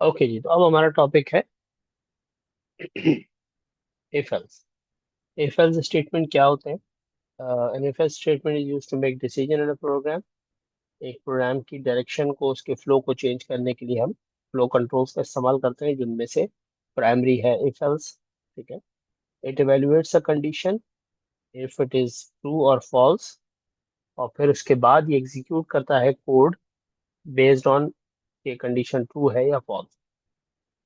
Okay जी, तो अब हमारा टॉपिक है if else. If else statement क्या होते हैं? An if else statement is used to make decision in a program. एक प्रोग्राम की डायरेक्शन को, उसके फ्लो को चेंज करने के लिए हम फ्लो कंट्रोल्स का इस्तेमाल करते हैं, जिनमें से प्राइमरी है इफ एल्स। ठीक है। It evaluates a condition if it is true और फॉल्स, और फिर उसके बाद ये एग्जीक्यूट करता है कोड बेस्ड ऑन ये कंडीशन ट्रू है या फॉल्स।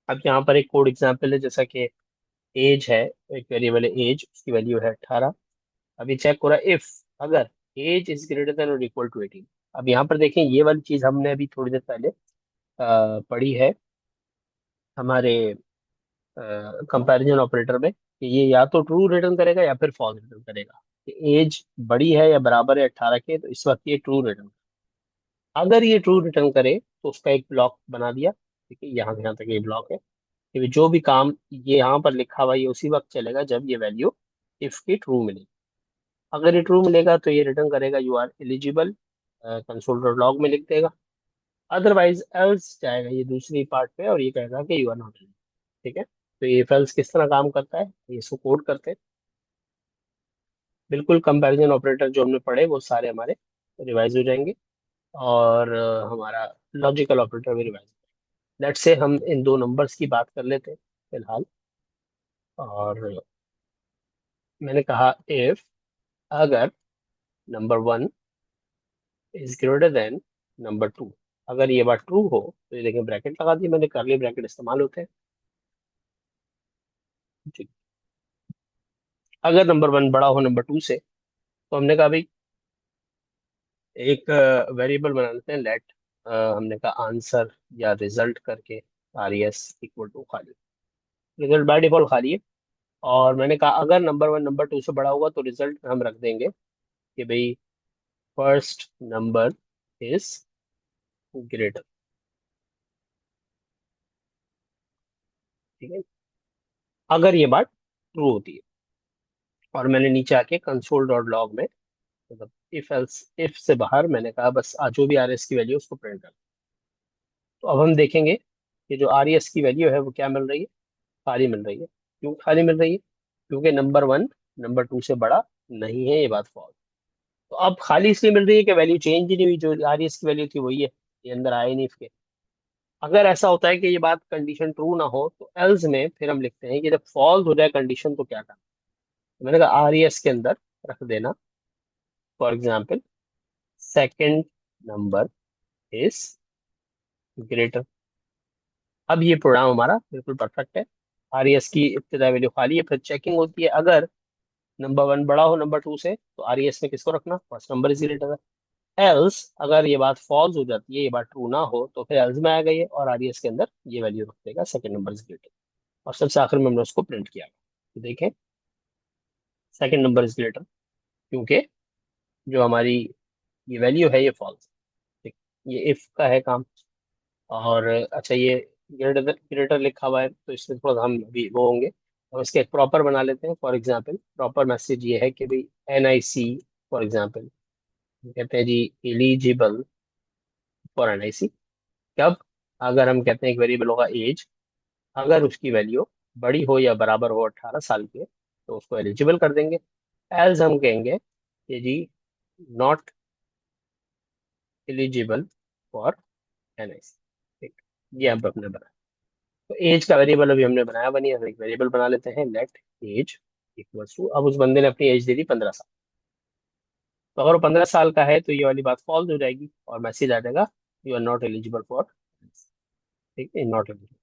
अब यहाँ पर एक कोड एग्जांपल है, जैसा कि एज है, एक वेरिएबल है एज, उसकी वैल्यू है 18। अभी चेक हो रहा है इफ अगर एज इज ग्रेटर देन और इक्वल टू 18। अब यहाँ पर देखें, ये वाली चीज हमने अभी थोड़ी देर पहले पढ़ी है हमारे कंपैरिजन ऑपरेटर में, कि ये या तो ट्रू रिटर्न करेगा या फिर फॉल्स रिटर्न करेगा। कि एज बड़ी है या बराबर है 18 के, तो इस वक्त ये ट्रू रिटर्न। अगर ये ट्रू रिटर्न करे तो उसका एक ब्लॉक बना दिया। ठीक है, यहाँ से यहाँ तक ये ब्लॉक है कि जो भी काम ये यहाँ पर लिखा हुआ है, ये उसी वक्त चलेगा जब ये वैल्यू इफ की ट्रू मिलेगी। अगर ये ट्रू मिलेगा तो ये रिटर्न करेगा you are eligible, console dot log में लिख देगा। अदरवाइज एल्स जाएगा ये दूसरी पार्ट पे और ये कहेगा कि यू आर नॉट एलिजिबल। ठीक है, तो ये इफ एल्स किस तरह काम करता है, ये इसको कोड करते हैं। बिल्कुल कंपैरिजन ऑपरेटर जो हमने पढ़े वो सारे हमारे रिवाइज हो जाएंगे, और हमारा लॉजिकल ऑपरेटर भी रिवाइज। लेट्स से हम इन दो नंबर्स की बात कर लेते हैं फिलहाल। और मैंने कहा इफ अगर number one is greater than number two. अगर ये बात ट्रू हो तो ये देखें, ब्रैकेट लगा दी मैंने, करली ब्रैकेट इस्तेमाल होते हैं। ठीक। अगर नंबर वन बड़ा हो नंबर टू से, तो हमने कहा भाई एक वेरिएबल बना लेते हैं, लेट हमने कहा आंसर या रिजल्ट करके, आर एस इक्वल टू खाली। रिजल्ट बाय डिफॉल्ट खाली है। और मैंने कहा अगर नंबर वन नंबर टू से बड़ा होगा तो रिजल्ट हम रख देंगे कि भाई फर्स्ट नंबर इज ग्रेटर। ठीक है, अगर ये बात ट्रू होती है। और मैंने नीचे आके कंसोल डॉट लॉग में, मतलब इफ एल्स इफ से बाहर मैंने कहा बस जो भी आर एस की वैल्यू उसको प्रिंट कर। तो अब हम देखेंगे कि जो आर एस की वैल्यू है वो क्या मिल रही है, खाली मिल रही है। क्यों खाली मिल रही है? क्योंकि नंबर वन नंबर टू से बड़ा नहीं है, ये बात फॉल्स। तो अब खाली इसलिए मिल रही है कि वैल्यू चेंज ही नहीं हुई, जो आर एस की वैल्यू थी वही है, ये अंदर आया ही नहीं इसके। अगर ऐसा होता है कि ये बात कंडीशन ट्रू ना हो, तो एल्स में फिर हम लिखते हैं कि जब फॉल्स हो जाए कंडीशन तो क्या करना। तो मैंने कहा आर एस के अंदर रख देना, for example second number is greater. अब ये प्रोग्राम हमारा बिल्कुल परफेक्ट है। आर एस की इब्तदाई वैल्यू खाली है, फिर चेकिंग होती है। अगर नंबर वन बड़ा हो नंबर टू से, तो आर एस में किसको रखना, फर्स्ट नंबर इज ग्रेटर है। एल्स अगर ये बात फॉल्स हो जाती है, ये बात ट्रू ना हो, तो फिर एल्स में आ गई है और आर एस के अंदर ये वैल्यू रख देगा सेकंड नंबर इज ग्रेटर। और सबसे आखिर में हमने उसको प्रिंट किया। तो देखें, सेकंड नंबर इज ग्रेटर, क्योंकि जो हमारी ये वैल्यू है ये फॉल्स। ठीक, ये इफ का है काम। और अच्छा, ये ग्रेटर ग्रेटर लिखा हुआ है तो इसमें थोड़ा हम अभी वो होंगे। हम इसके एक प्रॉपर बना लेते हैं। फॉर एग्जांपल प्रॉपर मैसेज ये है कि भाई N I C, for example कहते हैं जी eligible for N I C. कब? अगर हम कहते हैं एक वेरिएबल होगा एज, अगर उसकी वैल्यू बड़ी हो या बराबर हो 18 साल के, तो उसको एलिजिबल कर देंगे। एल्स हम कहेंगे कि जी not eligible for N I सी। ठीक, ये हम अपने बनाए। तो एज का वेरिएबल अभी हमने बनाया बनी, हम एक वेरिएबल बना लेते हैं, लेट एज इक्वल्स टू, अब उस बंदे ने अपनी एज दे दी 15 साल। तो अगर वो 15 साल का है तो ये वाली बात फॉल्स हो जाएगी और मैसेज आ जाएगा you are not eligible for. ठीक है, नॉट एलिजिबल।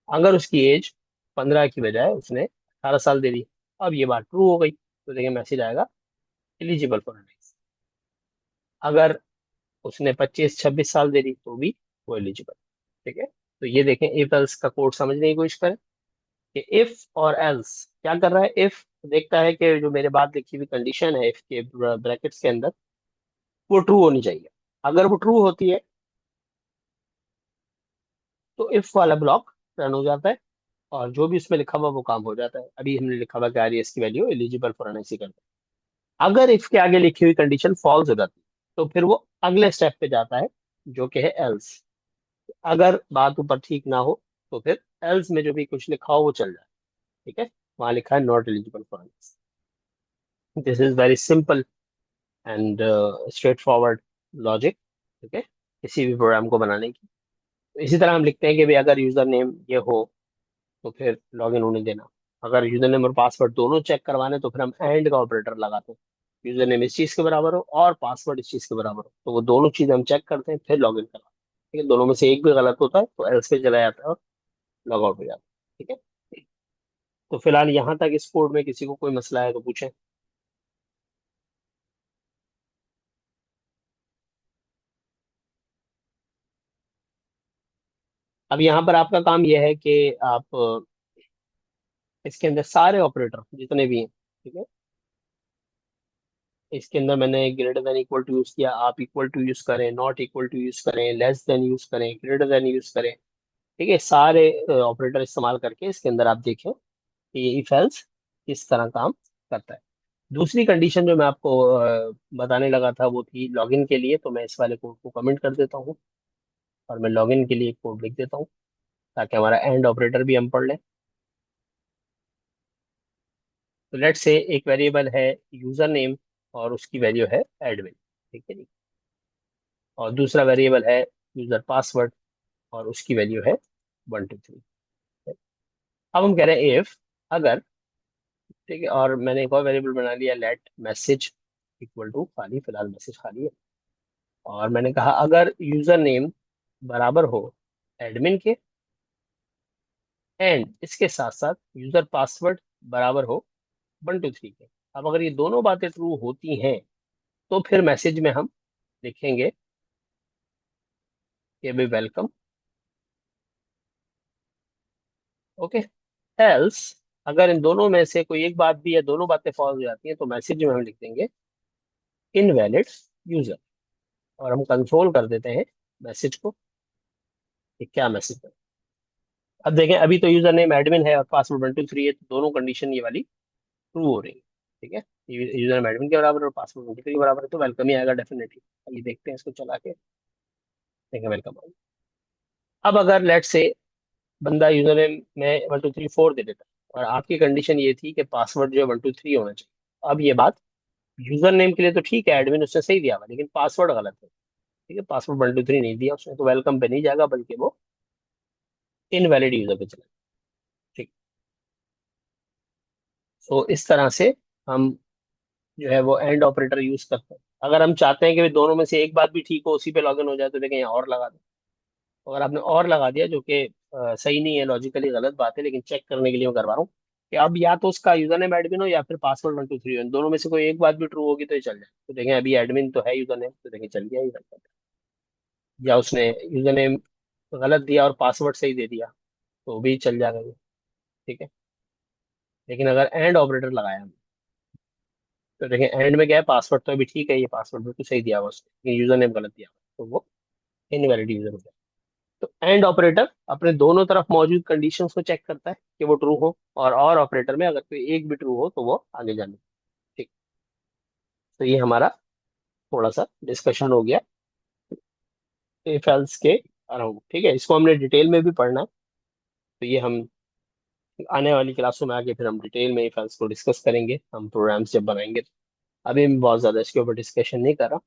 अगर उसकी एज 15 की बजाय उसने 18 साल दे दी, अब ये बात ट्रू हो गई, तो देखिए मैसेज आएगा एलिजिबल फॉर। अगर उसने 25-26 साल दे दी तो भी वो एलिजिबल। ठीक है, तो ये देखें इफ एल्स का कोड समझने की कोशिश करें कि इफ और एल्स क्या कर रहा है। इफ देखता है कि जो मेरे बाद लिखी हुई कंडीशन है इफ के ब्रैकेट्स के अंदर, वो ट्रू होनी चाहिए। अगर वो ट्रू होती है तो इफ वाला ब्लॉक रन हो जाता है, और जो भी उसमें लिखा हुआ वो काम हो जाता है। अभी हमने लिखा हुआ कि आरईएस की वैल्यू एलिजिबल फॉर एनआईसी करता है। अगर इफ के आगे लिखी हुई कंडीशन फॉल्स हो जाती है, तो फिर वो अगले स्टेप पे जाता है, जो कि है एल्स। अगर बात ऊपर ठीक ना हो तो फिर एल्स में जो भी कुछ लिखा हो वो चल जाए। ठीक है, वहां लिखा है not eligible for. This is very simple and straight forward logic. ठीक है, किसी भी प्रोग्राम को बनाने की। तो इसी तरह हम लिखते हैं कि भाई अगर यूजर नेम ये हो तो फिर लॉग इन होने देना। अगर यूजर नेम और पासवर्ड दोनों चेक करवाने तो फिर हम एंड का ऑपरेटर लगाते हैं। यूजर नेम इस चीज के बराबर हो और पासवर्ड इस चीज के बराबर हो तो वो दोनों चीजें हम चेक करते हैं फिर लॉग इन करवाते हैं। ठीक है, दोनों में से एक भी गलत होता है तो एल्स पे चला जाता है और लॉग आउट हो जाता है। ठीक है, तो फिलहाल यहाँ तक इस कोड में किसी को कोई मसला है तो पूछें। अब यहाँ पर आपका काम यह है कि आप इसके अंदर सारे ऑपरेटर जितने भी हैं, ठीक है, इसके अंदर मैंने greater than equal to use किया, आप इक्वल टू यूज करें, नॉट इक्वल टू यूज करें, लेस देन यूज करें, ग्रेटर देन यूज करें। ठीक है, सारे ऑपरेटर इस्तेमाल करके इसके अंदर आप देखें कि ये इफ एल्स किस तरह काम करता है। दूसरी कंडीशन जो मैं आपको बताने लगा था वो थी लॉगिन के लिए, तो मैं इस वाले कोड को कमेंट कर देता हूँ और मैं लॉगिन के लिए एक कोड लिख देता हूँ ताकि हमारा एंड ऑपरेटर भी हम पढ़ लें। तो लेट्स से एक वेरिएबल है यूजर नेम और उसकी वैल्यू है एडमिन। ठीक है जी, और दूसरा वेरिएबल है यूजर पासवर्ड और उसकी वैल्यू है 123। अब हम कह रहे हैं इफ, अगर, ठीक है, और मैंने एक और वेरिएबल बना लिया लेट मैसेज इक्वल टू खाली, फिलहाल मैसेज खाली है। और मैंने कहा अगर यूजर नेम बराबर हो एडमिन के एंड इसके साथ साथ यूजर पासवर्ड बराबर हो 123 के। अब अगर ये दोनों बातें ट्रू होती हैं तो फिर मैसेज में हम लिखेंगे कि भाई वेलकम। ओके, एल्स अगर इन दोनों में से कोई एक बात भी या दोनों बातें फॉल्स हो जाती हैं तो मैसेज में हम लिख देंगे इनवैलिड यूजर। और हम कंट्रोल कर देते हैं मैसेज को कि क्या मैसेज है। अब देखें, अभी तो यूजर नेम एडमिन है और पासवर्ड 123 है, तो दोनों कंडीशन ये वाली ट्रू हो रही है। ठीक है, यूजर नेम एडमिन के बराबर और पासवर्ड 123 के बराबर है तो वेलकम ही आएगा डेफिनेटली। अभी देखते हैं इसको चला के, देखें वेलकम आएगा। अब अगर लेट से बंदा यूजर नेम में 1234 दे देता है और आपकी कंडीशन ये थी कि पासवर्ड जो है 123 होना चाहिए। अब ये बात यूजर नेम के लिए तो ठीक है, एडमिन उसने सही दिया हुआ, लेकिन पासवर्ड गलत है। ठीक है, पासवर्ड 123 नहीं दिया उसने तो वेलकम पे नहीं जाएगा बल्कि वो इनवैलिड यूजर पे चला। ठीक, तो इस तरह से हम जो है वो एंड ऑपरेटर यूज करते हैं। अगर हम चाहते हैं कि भाई दोनों में से एक बात भी ठीक हो उसी पे लॉगिन हो जाए तो देखें यहाँ और लगा दें। अगर आपने और लगा दिया जो कि सही नहीं है, लॉजिकली गलत बात है, लेकिन चेक करने के लिए मैं करवा रहा हूँ कि अब या तो उसका यूजर नेम एडमिन हो या फिर पासवर्ड 123 हो, इन दोनों में से कोई एक बात भी ट्रू होगी तो ये चल जाए। तो देखें अभी एडमिन तो है यूजर नेम, तो देखें चल गया ये। या उसने यूजर नेम गलत दिया और पासवर्ड सही दे दिया तो भी चल जाएगा ये। ठीक है, लेकिन अगर एंड ऑपरेटर लगाया हमने तो देखें एंड में क्या है, पासवर्ड तो अभी ठीक है, ये पासवर्ड बिल्कुल सही दिया हुआ उसने, लेकिन यूजर नेम गलत दिया हुआ तो वो इनवैलिड यूजर हो गया। तो एंड ऑपरेटर अपने दोनों तरफ मौजूद कंडीशंस को चेक करता है कि वो ट्रू हो, और ऑपरेटर में अगर कोई एक भी ट्रू हो तो वो आगे जाने। ठीक, तो ये हमारा थोड़ा सा डिस्कशन हो गया इफ एल्स के अराउंड। ठीक है, इसको हमने डिटेल में भी पढ़ना है, तो ये हम आने वाली क्लासों में आगे फिर हम डिटेल में इफ एल्स को डिस्कस करेंगे हम प्रोग्राम्स जब बनाएंगे। अभी मैं बहुत ज्यादा इसके ऊपर डिस्कशन नहीं कर रहा।